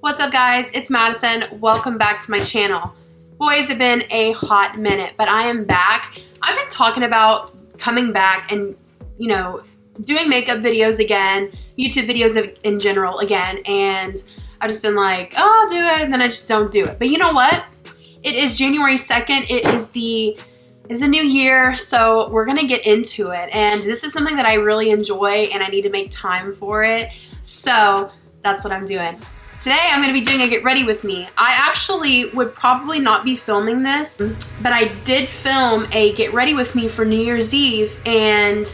What's up guys, it's Madison. Welcome back to my channel. Boys, it's been a hot minute, but I am back. I've been talking about coming back and, you know, doing makeup videos again, YouTube videos in general again, and I've just been like, oh, I'll do it, and then I just don't do it. But you know what? It is January 2nd. It's a new year, so we're gonna get into it. And this is something that I really enjoy and I need to make time for it. So that's what I'm doing. Today I'm gonna be doing a get ready with me. I actually would probably not be filming this, but I did film a get ready with me for New Year's Eve and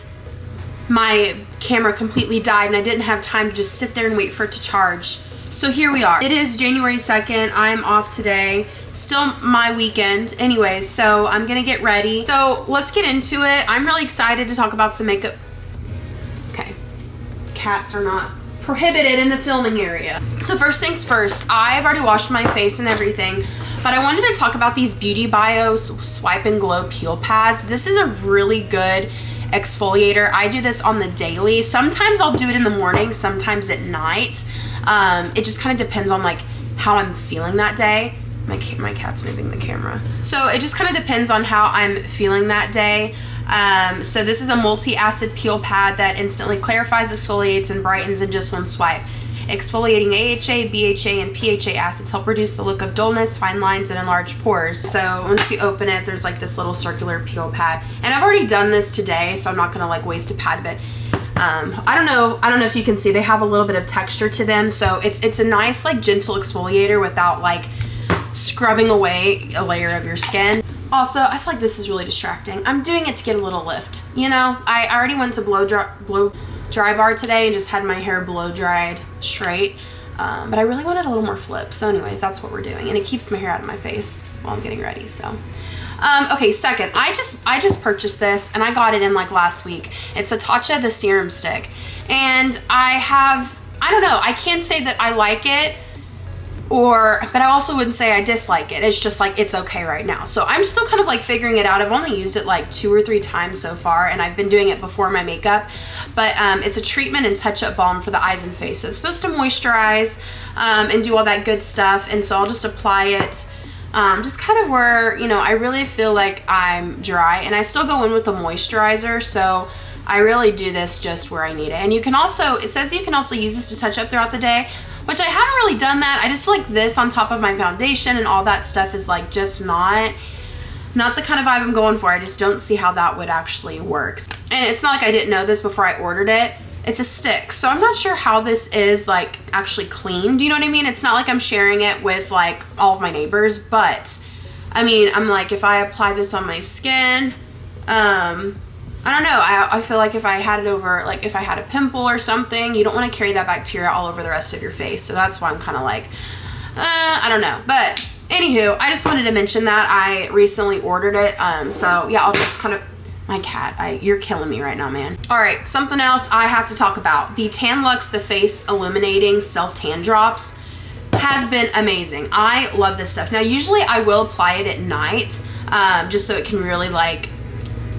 my camera completely died and I didn't have time to just sit there and wait for it to charge. So here we are. It is January 2nd. I'm off today. Still my weekend. Anyways, so I'm gonna get ready. So let's get into it. I'm really excited to talk about some makeup. Okay. Cats are not prohibited in the filming area. So first things first, I've already washed my face and everything, but I wanted to talk about these Beauty Bios Swipe and Glow Peel Pads. This is a really good exfoliator. I do this on the daily. Sometimes I'll do it in the morning, sometimes at night. It just kind of depends on like how I'm feeling that day. My cat's moving the camera. So it just kind of depends on how I'm feeling that day. So this is a multi-acid peel pad that instantly clarifies, exfoliates, and brightens in just one swipe. Exfoliating AHA, BHA, and PHA acids help reduce the look of dullness, fine lines, and enlarged pores. So once you open it, there's like this little circular peel pad. And I've already done this today, so I'm not gonna like waste a pad, but I don't know if you can see, they have a little bit of texture to them. So it's a nice like gentle exfoliator without like scrubbing away a layer of your skin. Also, I feel like this is really distracting. I'm doing it to get a little lift. You know, I already went to blow dry bar today and just had my hair blow dried straight. But I really wanted a little more flip. So anyways, that's what we're doing. And it keeps my hair out of my face while I'm getting ready, so. Okay, second, I just purchased this and I got it in like last week. It's a Tatcha the Serum Stick. And I don't know, I can't say that I like it, but I also wouldn't say I dislike it. It's just like, it's okay right now. So I'm still kind of like figuring it out. I've only used it like 2 or 3 times so far, and I've been doing it before my makeup. But it's a treatment and touch-up balm for the eyes and face. So it's supposed to moisturize and do all that good stuff. And so I'll just apply it just kind of where, you know, I really feel like I'm dry. And I still go in with the moisturizer, so I really do this just where I need it. And you can also, it says you can also use this to touch up throughout the day, which I haven't really done that. I just feel like this on top of my foundation and all that stuff is like just not the kind of vibe I'm going for. I just don't see how that would actually work. And it's not like I didn't know this before I ordered it. It's a stick, so I'm not sure how this is like actually clean. Do you know what I mean? It's not like I'm sharing it with like all of my neighbors, but I mean, I'm like, if I apply this on my skin, I don't know, I feel like if I had it over, like if I had a pimple or something, you don't want to carry that bacteria all over the rest of your face. So that's why I'm kind of like, I don't know. But anywho, I just wanted to mention that I recently ordered it. So yeah, I'll just kind of, my cat, you're killing me right now, man. All right, something else I have to talk about. The Tan Luxe The Face Illuminating Self Tan Drops has been amazing. I love this stuff. Now, usually I will apply it at night, just so it can really like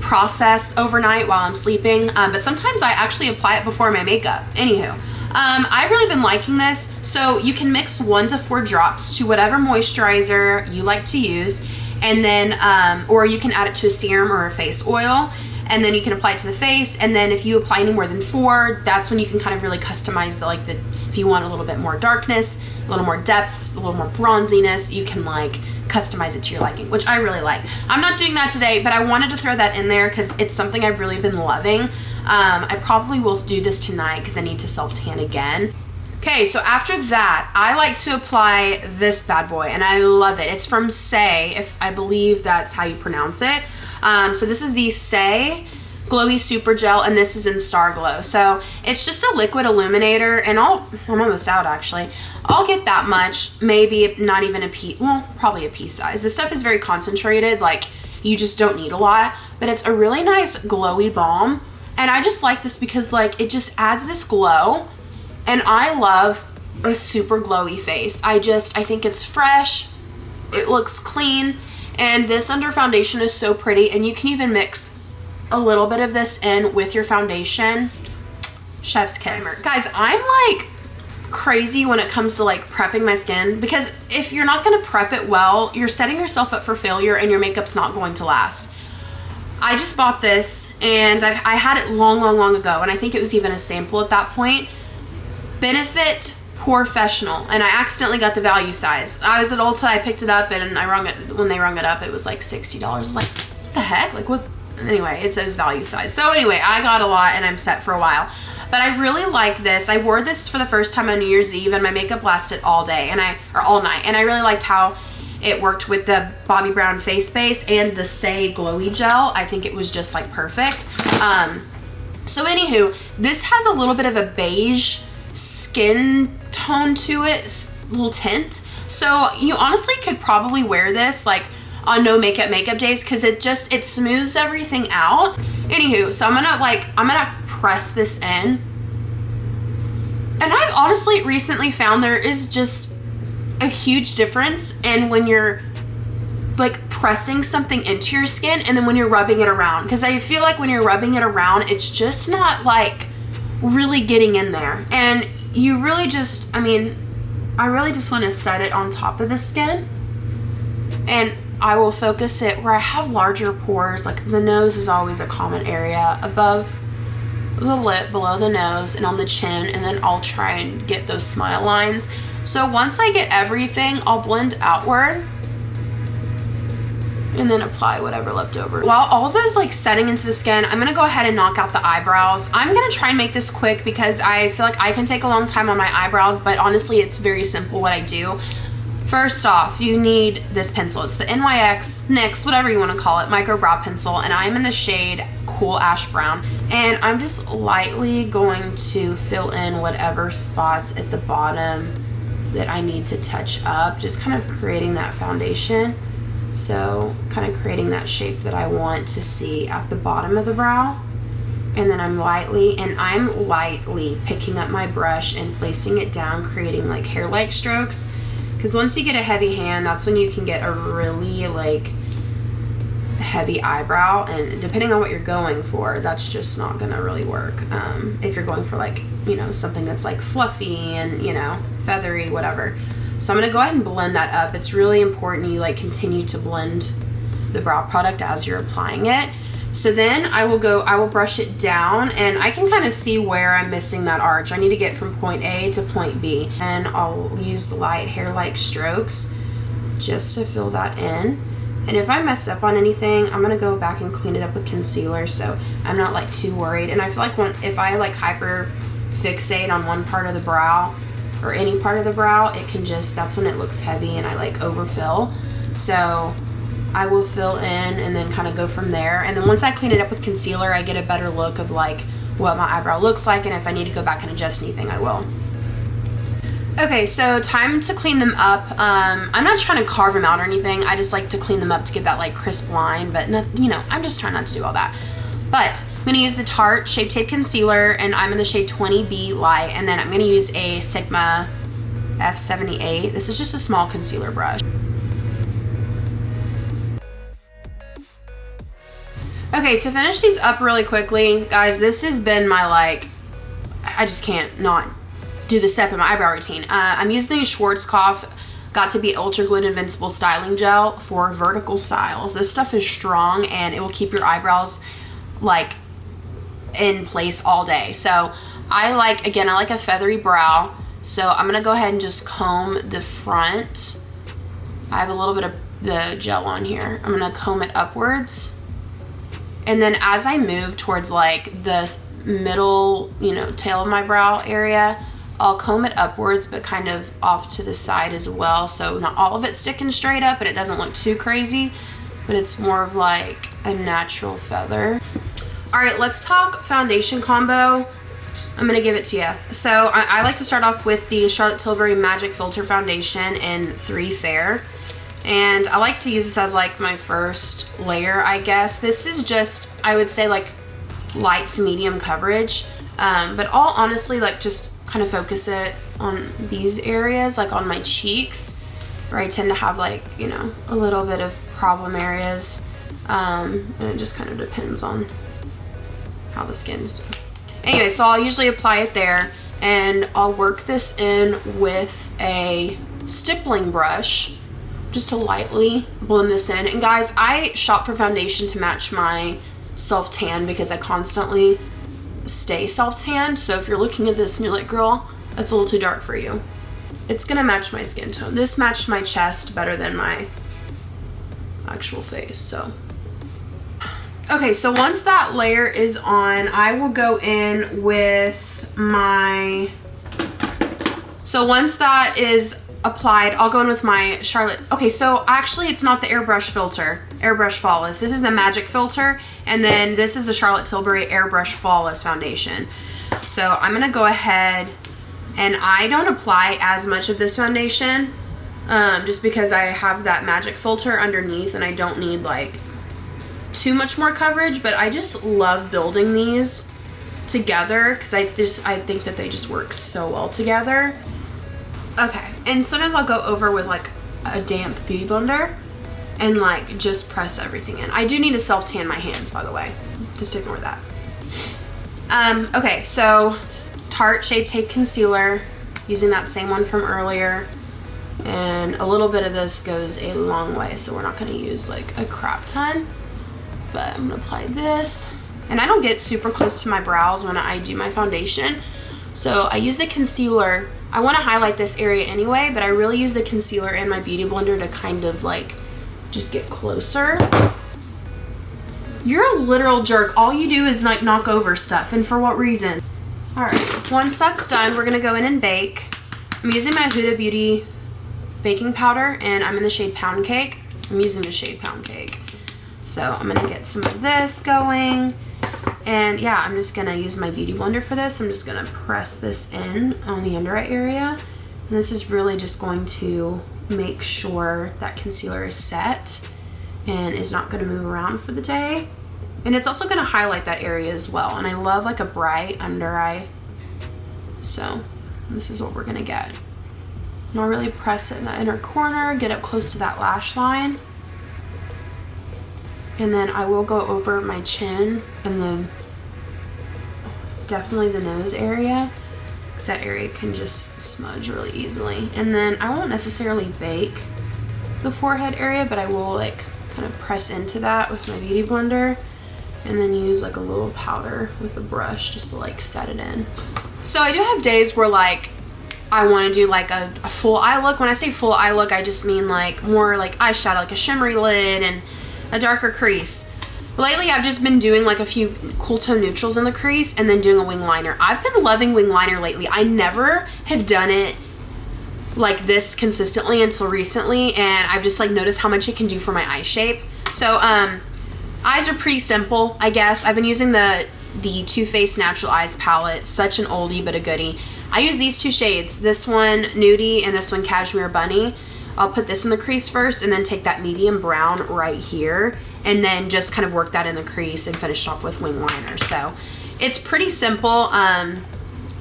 process overnight while I'm sleeping, but sometimes I actually apply it before my makeup. Anywho, I've really been liking this. So you can mix 1 to 4 drops to whatever moisturizer you like to use, and then or you can add it to a serum or a face oil, and then you can apply it to the face. And then if you apply any more than 4, that's when you can kind of really customize the if you want a little bit more darkness, a little more depth, a little more bronziness, you can like customize it to your liking, which I really like. I'm not doing that today, but I wanted to throw that in there because it's something I've really been loving. I probably will do this tonight because I need to self tan again. Okay, so after that, I like to apply this bad boy, and I love it. It's from Say, if I believe that's how you pronounce it. So this is the Say Glowy Super Gel, and this is in Star Glow. So it's just a liquid illuminator, and I'm almost out actually. I'll get that much, maybe not even a pea, well, probably a pea size. This stuff is very concentrated, like you just don't need a lot, but it's a really nice glowy balm. And I just like this because like it just adds this glow, and I love a super glowy face. I think it's fresh, it looks clean, and this under foundation is so pretty. And you can even mix a little bit of this in with your foundation. Chef's kiss. Guys, I'm like crazy when it comes to like prepping my skin, because if you're not going to prep it well, you're setting yourself up for failure and your makeup's not going to last. I just bought this, and I had it long ago, and I think it was even a sample at that point. Benefit Professional, and I accidentally got the value size. I was at Ulta, I picked it up, and I rung it, when they rung it up, it was like $60. I was like, what the heck? Like, what? Anyway, it says value size. So anyway, I got a lot, and I'm set for a while. But I really like this. I wore this for the first time on New Year's Eve, and my makeup lasted all day, or all night, and I really liked how it worked with the Bobbi Brown face base and the Say Glowy Gel. I think it was just like perfect. So anywho, this has a little bit of a beige skin tone to it, little tint. So you honestly could probably wear this like on no makeup days, because it smooths everything out. Anywho, so I'm gonna press this in. And I've honestly recently found there is just a huge difference in when you're like pressing something into your skin and then when you're rubbing it around, because I feel like when you're rubbing it around, it's just not like really getting in there, and you really just, I really just want to set it on top of the skin, and I will focus it where I have larger pores. Like the nose is always a common area, above the lip, below the nose, and on the chin, and then I'll try and get those smile lines. So once I get everything, I'll blend outward and then apply whatever left over. While all of this like setting into the skin, I'm gonna go ahead and knock out the eyebrows. I'm gonna try and make this quick because I feel like I can take a long time on my eyebrows, but honestly it's very simple what I do. First off, you need this pencil. It's the NYX, whatever you want to call it, micro brow pencil, and I'm in the shade Cool Ash Brown. And I'm just lightly going to fill in whatever spots at the bottom that I need to touch up, just kind of creating that foundation. So kind of creating that shape that I want to see at the bottom of the brow. And then I'm lightly picking up my brush and placing it down, creating like hair-like strokes. Because once you get a heavy hand, that's when you can get a really like heavy eyebrow, and depending on what you're going for, that's just not gonna really work. If you're going for like, you know, something that's like fluffy and, you know, feathery, whatever. So I'm gonna go ahead and blend that up. It's really important you like continue to blend the brow product as you're applying it. So then I will brush it down, and I can kind of see where I'm missing that arch. I need to get from point A to point B, and I'll use light hair-like strokes just to fill that in. And if I mess up on anything, I'm gonna go back and clean it up with concealer, so I'm not like too worried. And I feel like if I like hyper fixate on one part of the brow or any part of the brow, it can just, that's when it looks heavy and I like overfill. So I will fill in and then kind of go from there. And then once I clean it up with concealer, I get a better look of like what my eyebrow looks like, and if I need to go back and adjust anything, I will. Okay, so time to clean them up. I'm not trying to carve them out or anything. I just like to clean them up to get that like crisp line, but not, you know, I'm just trying not to do all that. But I'm gonna use the Tarte Shape Tape Concealer, and I'm in the shade 20B Light, and then I'm gonna use a Sigma F78. This is just a small concealer brush. Okay, to finish these up really quickly, guys, this has been my like, I just can't not do the step in my eyebrow routine. I'm using the Schwarzkopf Got to Be Ultra Glue Invincible Styling Gel for vertical styles. This stuff is strong and it will keep your eyebrows like in place all day. So I like a feathery brow. So I'm gonna go ahead and just comb the front. I have a little bit of the gel on here. I'm gonna comb it upwards. And then as I move towards like the middle, you know, tail of my brow area, I'll comb it upwards, but kind of off to the side as well. So not all of it sticking straight up and it doesn't look too crazy, but it's more of like a natural feather. All right, let's talk foundation combo. I'm gonna give it to you. So I like to start off with the Charlotte Tilbury Magic Filter Foundation in 3 Fair. And I like to use this as like my first layer, I guess. This is just, I would say like light to medium coverage. But I'll honestly like just kind of focus it on these areas, like on my cheeks, where I tend to have like, you know, a little bit of problem areas. And it just kind of depends on how the skin's. Anyway, so I'll usually apply it there. and I'll work this in with a stippling brush just to lightly blend this in. And guys, I shop for foundation to match my self-tan because I constantly stay self-tan. So if you're looking at this and you're like, girl, that's a little too dark for you, it's gonna match my skin tone. This matched my chest better than my actual face, so. Okay, so once that layer is on, I will go in with my, so once that is applied, I'll go in with my Charlotte. Okay, so actually it's not the airbrush filter, Airbrush Flawless. This is the Magic filter, and then this is the Charlotte Tilbury Airbrush Flawless foundation. So I'm gonna go ahead, and I don't apply as much of this foundation just because I have that Magic filter underneath and I don't need like too much more coverage, but I just love building these together because I think that they just work so well together. Okay, and sometimes I'll go over with like a damp beauty blender and like just press everything in. I do need to self-tan my hands, by the way. Just ignore that. Okay, so Tarte Shape Tape Concealer, using that same one from earlier. And a little bit of this goes a long way, so we're not gonna use like a crap ton. But I'm gonna apply this. And I don't get super close to my brows when I do my foundation. So I use the concealer. I wanna highlight this area anyway, but I really use the concealer and my beauty blender to kind of like just get closer. You're a literal jerk. All you do is like knock over stuff, and for what reason? All right, once that's done, we're gonna go in and bake. I'm using my Huda Beauty baking powder, and I'm in the shade Pound Cake. I'm using the shade Pound Cake. So I'm gonna get some of this going. And yeah, I'm just gonna use my beauty blender for this. I'm just gonna press this in on the under eye area. And this is really just going to make sure that concealer is set and is not gonna move around for the day. And it's also gonna highlight that area as well. And I love like a bright under eye. So this is what we're gonna get. And I'll really press it in the inner corner, get up close to that lash line. And then I will go over my chin and then definitely the nose area, because that area can just smudge really easily. And then I won't necessarily bake the forehead area, but I will like kind of press into that with my beauty blender and then use like a little powder with a brush just to like set it in. So I do have days where like I want to do like a full eye look. When I say full eye look, I just mean like more like eyeshadow, like a shimmery lid and a darker crease. Lately, I've just been doing like a few cool tone neutrals in the crease and then doing a wing liner. I've been loving wing liner lately. I never have done it like this consistently until recently, and I've just like noticed how much it can do for my eye shape. So eyes are pretty simple, I guess. I've been using the Too Faced Natural Eyes palette. Such an oldie but a goodie. I use these two shades, this one Nudie and this one Cashmere Bunny. I'll put this in the crease first and then take that medium brown right here and then just kind of work that in the crease and finish off with wing liner. So it's pretty simple.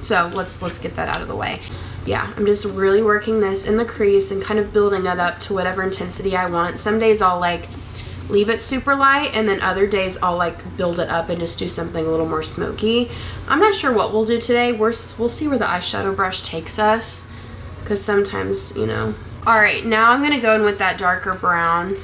So let's get that out of the way. Yeah, I'm just really working this in the crease and kind of building it up to whatever intensity I want. Some days I'll like leave it super light, and then other days I'll like build it up and just do something a little more smoky. I'm not sure what we'll do today. We'll see where the eyeshadow brush takes us, because sometimes, you know. All right, now I'm gonna go in with that darker brown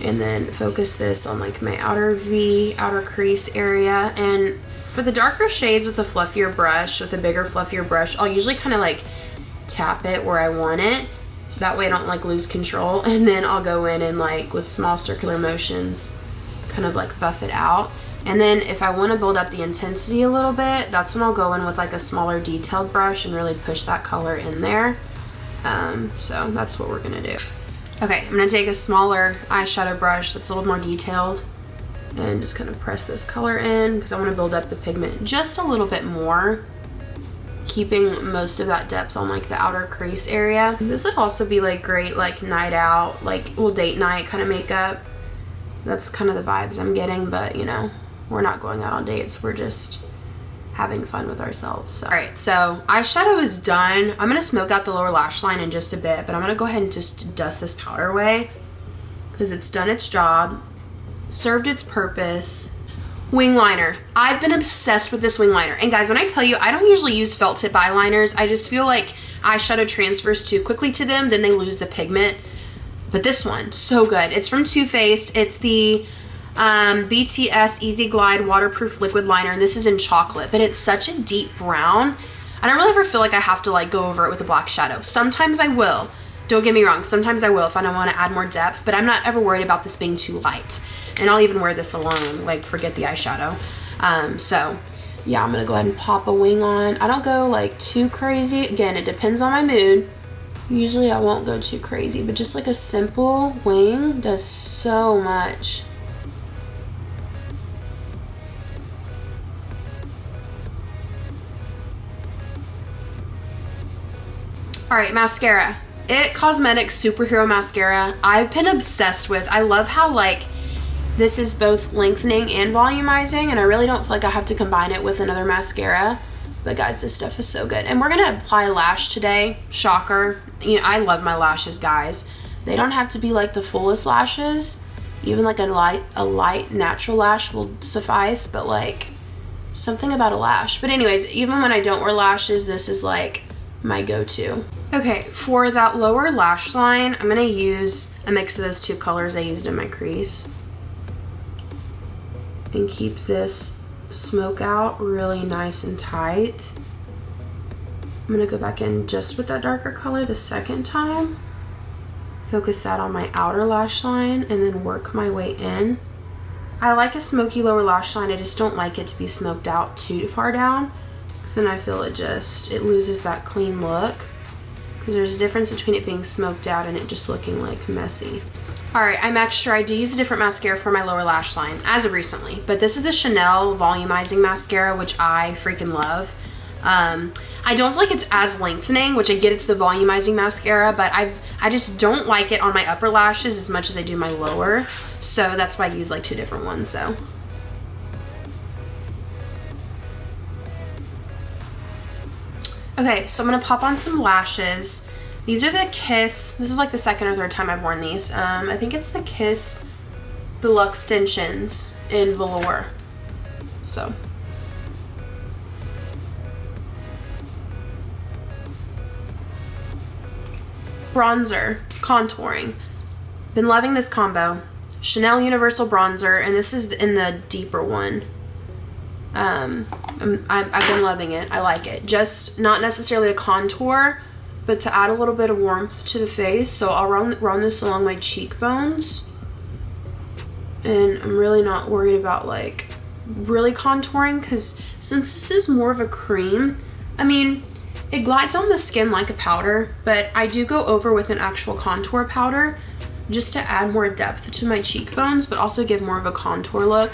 and then focus this on like my outer V, outer crease area. And for the darker shades with a fluffier brush, with a bigger, fluffier brush, I'll usually kind of like tap it where I want it. That way I don't like lose control. And then I'll go in and like with small circular motions, kind of like buff it out. And then if I want to build up the intensity a little bit, that's when I'll go in with like a smaller detailed brush and really push that color in there. So that's what we're gonna do. Okay, I'm gonna take a smaller eyeshadow brush that's a little more detailed and just kind of press this color in because I want to build up the pigment just a little bit more, keeping most of that depth on like the outer crease area. This would also be like great like night out, like well date night kind of makeup. That's kind of the vibes I'm getting, but you know, we're not going out on dates, we're just having fun with ourselves. So. All right, so eyeshadow is done. I'm gonna smoke out the lower lash line in just a bit, but I'm gonna go ahead and just dust this powder away because it's done its job, served its purpose. Wing liner. I've been obsessed with this wing liner. And guys, when I tell you, I don't usually use felt tip eyeliners. I just feel like eyeshadow transfers too quickly to them, then they lose the pigment. But this one, so good. It's from Too Faced. It's the BTS Easy Glide Waterproof Liquid Liner, and this is in chocolate, but it's such a deep brown. I don't really ever feel like I have to like go over it with a black shadow. Sometimes I will. Don't get me wrong. Sometimes I will if I don't want to add more depth, but I'm not ever worried about this being too light. And I'll even wear this alone, like forget the eyeshadow. So yeah, I'm gonna go ahead and pop a wing on. I don't go like too crazy. Again, it depends on my mood. Usually I won't go too crazy, but just like a simple wing does so much. All right, mascara. It Cosmetics Superhero Mascara. I've been obsessed with. I love how like this is both lengthening and volumizing, and I really don't feel like I have to combine it with another mascara. But guys, this stuff is so good. And we're gonna apply lash today. Shocker. You know, I love my lashes, guys. They don't have to be like the fullest lashes. Even like a light natural lash will suffice, but like something about a lash. But anyways, even when I don't wear lashes, this is like my go-to. Okay, for that lower lash line, I'm gonna use a mix of those two colors I used in my crease. And keep this smoke out really nice and tight. I'm gonna go back in just with that darker color the second time. Focus that on my outer lash line and then work my way in. I like a smoky lower lash line, I just don't like it to be smoked out too far down, because then I feel it loses that clean look. Because there's a difference between it being smoked out and it just looking like messy. Alright, I'm extra. I do use a different mascara for my lower lash line, as of recently. But this is the Chanel Volumizing Mascara, which I freaking love. I don't feel like it's as lengthening, which I get it's the volumizing mascara, but I just don't like it on my upper lashes as much as I do my lower. So that's why I use like two different ones, so. Okay, so I'm gonna pop on some lashes. These are the Kiss, this is like the second or third time I've worn these. I think it's the Kiss Deluxe Extensions in Velour. So. Bronzer, contouring. Been loving this combo. Chanel Universal Bronzer, and this is in the deeper one. I've been loving it. I like it. Just not necessarily a contour, but to add a little bit of warmth to the face. So I'll run this along my cheekbones. And I'm really not worried about like really contouring, because since this is more of a cream, I mean, it glides on the skin like a powder, but I do go over with an actual contour powder just to add more depth to my cheekbones, but also give more of a contour look,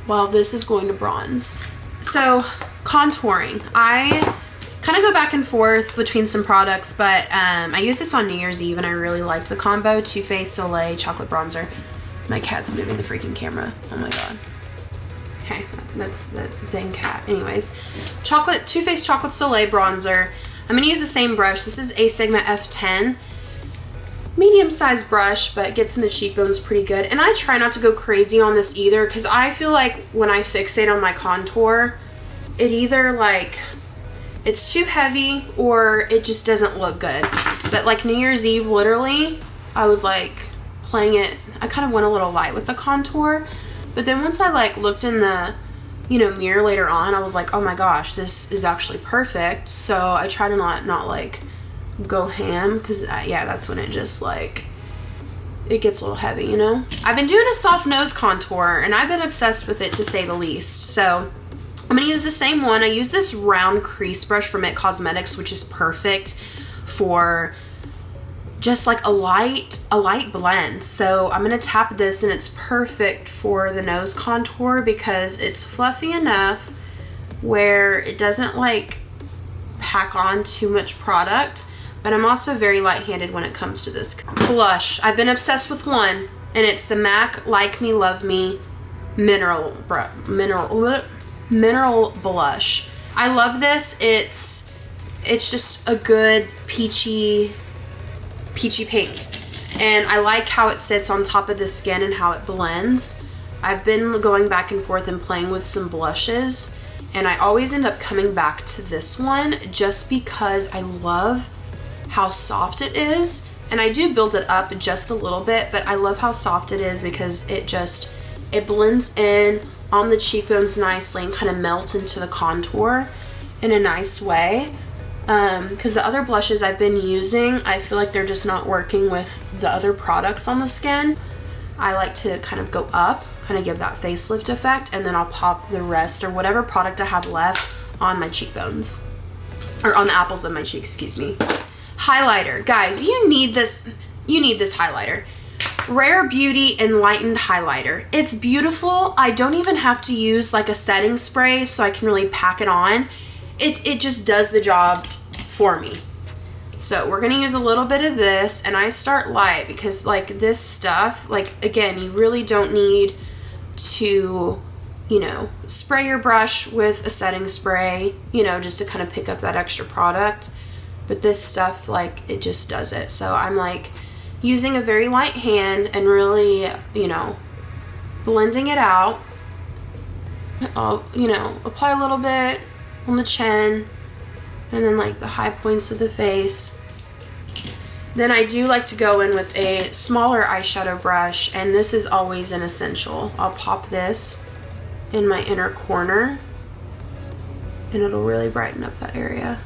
while this is going to bronze. So contouring, I kind of go back and forth between some products, but I used this on New Year's Eve and I really liked the combo. Too Faced Soleil Chocolate Bronzer. My cat's moving the freaking camera. Oh my god. Okay, that's the dang cat. Anyways, Too Faced Chocolate Soleil Bronzer. I'm going to use the same brush. This is A Sigma F10. Medium-sized brush, but gets in the cheekbones pretty good. And I try not to go crazy on this either, because I feel like when I fixate on my contour, it either like, it's too heavy or it just doesn't look good. But like New Year's Eve, literally, I was like playing it. I kind of went a little light with the contour. But then once I like looked in the, mirror later on, I was like, oh my gosh, this is actually perfect. So I try to not like go ham, because yeah, that's when it just like, it gets a little heavy, I've been doing a soft nose contour and I've been obsessed with it, to say the least. So I'm gonna use the same one. I use this round crease brush from It Cosmetics, which is perfect for just like a light blend. So I'm gonna tap this, and it's perfect for the nose contour because it's fluffy enough where it doesn't like pack on too much product. But I'm also very light-handed when it comes to this. Blush. I've been obsessed with one, and it's the MAC Like Me Love Me Mineral Blush. I love this. It's just a good peachy pink. And I like how it sits on top of the skin and how it blends. I've been going back and forth and playing with some blushes, and I always end up coming back to this one just because I love how soft it is. And I do build it up just a little bit, but I love how soft it is because it blends in on the cheekbones nicely and kind of melts into the contour in a nice way. Because the other blushes I've been using, I feel like they're just not working with the other products on the skin. I like to kind of go up, kind of give that facelift effect, and then I'll pop the rest or whatever product I have left on my cheekbones, or on the apples of my cheeks, excuse me. Highlighter, guys, you need this highlighter. Rare Beauty Enlightened Highlighter. It's beautiful. I don't even have to use like a setting spray so I can really pack it on. It just does the job for me. So we're gonna use a little bit of this, and I start light because like this stuff, like again, you really don't need to, you know, spray your brush with a setting spray, you know, just to kind of pick up that extra product. But this stuff, like, it just does it. So I'm like using a very light hand and really, you know, blending it out. I'll, you know, apply a little bit on the chin and then like the high points of the face. Then I do like to go in with a smaller eyeshadow brush, and this is always an essential. I'll pop this in my inner corner and it'll really brighten up that area.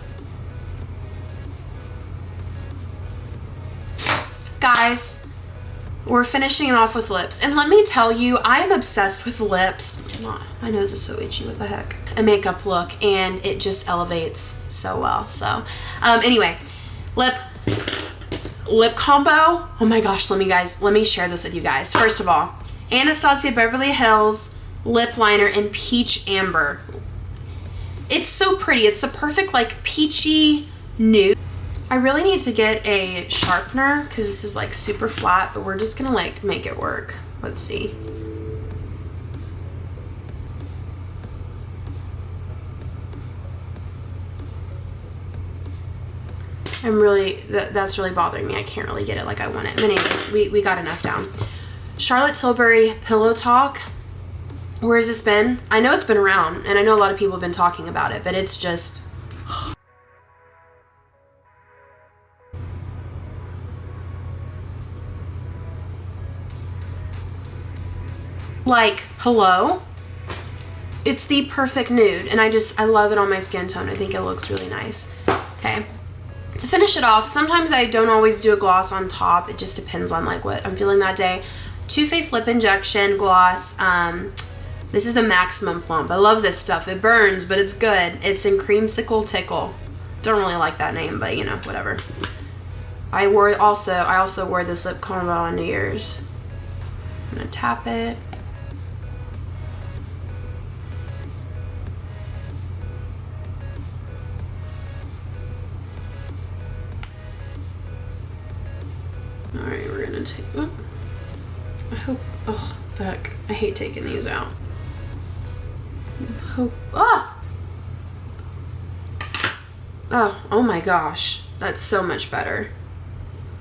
Guys, we're finishing it off with lips, and let me tell you, I'm obsessed with lips. My nose is so itchy, what the heck. A makeup look, and it just elevates so well. So anyway, lip combo. Oh my gosh, let me share this with you guys. First of all, Anastasia Beverly Hills lip liner in Peach Amber. It's so pretty. It's the perfect like peachy nude. I really need to get a sharpener because this is like super flat, but we're just gonna like make it work. Let's see. That's really bothering me. I can't really get it like I want it. But anyways, we got enough down. Charlotte Tilbury Pillow Talk. Where has this been? I know it's been around, and I know a lot of people have been talking about it, but it's just... like, hello? It's the perfect nude, and I love it on my skin tone. I think it looks really nice. Okay. To finish it off, sometimes I don't always do a gloss on top. It just depends on like what I'm feeling that day. Too Faced Lip Injection Gloss. This is the Maximum Plump. I love this stuff. It burns, but it's good. It's in Creamsicle Tickle. Don't really like that name, but you know, whatever. I also wore this lip combo on New Year's. I'm gonna tap it. Alright, we're gonna take, oh, I hope, oh, the heck, I hate taking these out. Oh my gosh, that's so much better.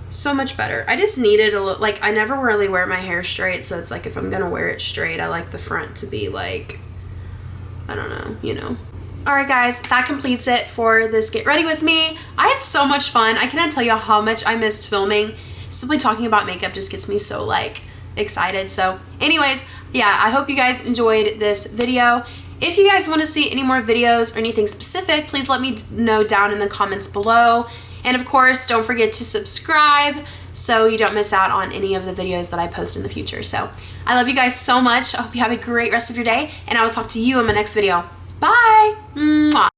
So much better. I just needed a little, like, I never really wear my hair straight, so it's like if I'm gonna wear it straight, I like the front to be like, I don't know, you know. Alright guys, that completes it for this Get Ready With Me. I had so much fun. I cannot tell you how much I missed filming. Simply talking about makeup just gets me so like excited. So anyways, yeah, I hope you guys enjoyed this video. If you guys want to see any more videos or anything specific, please let me know down in the comments below. And of course, don't forget to subscribe so you don't miss out on any of the videos that I post in the future. So I love you guys so much. I hope you have a great rest of your day, and I will talk to you in my next video. Bye! Mwah.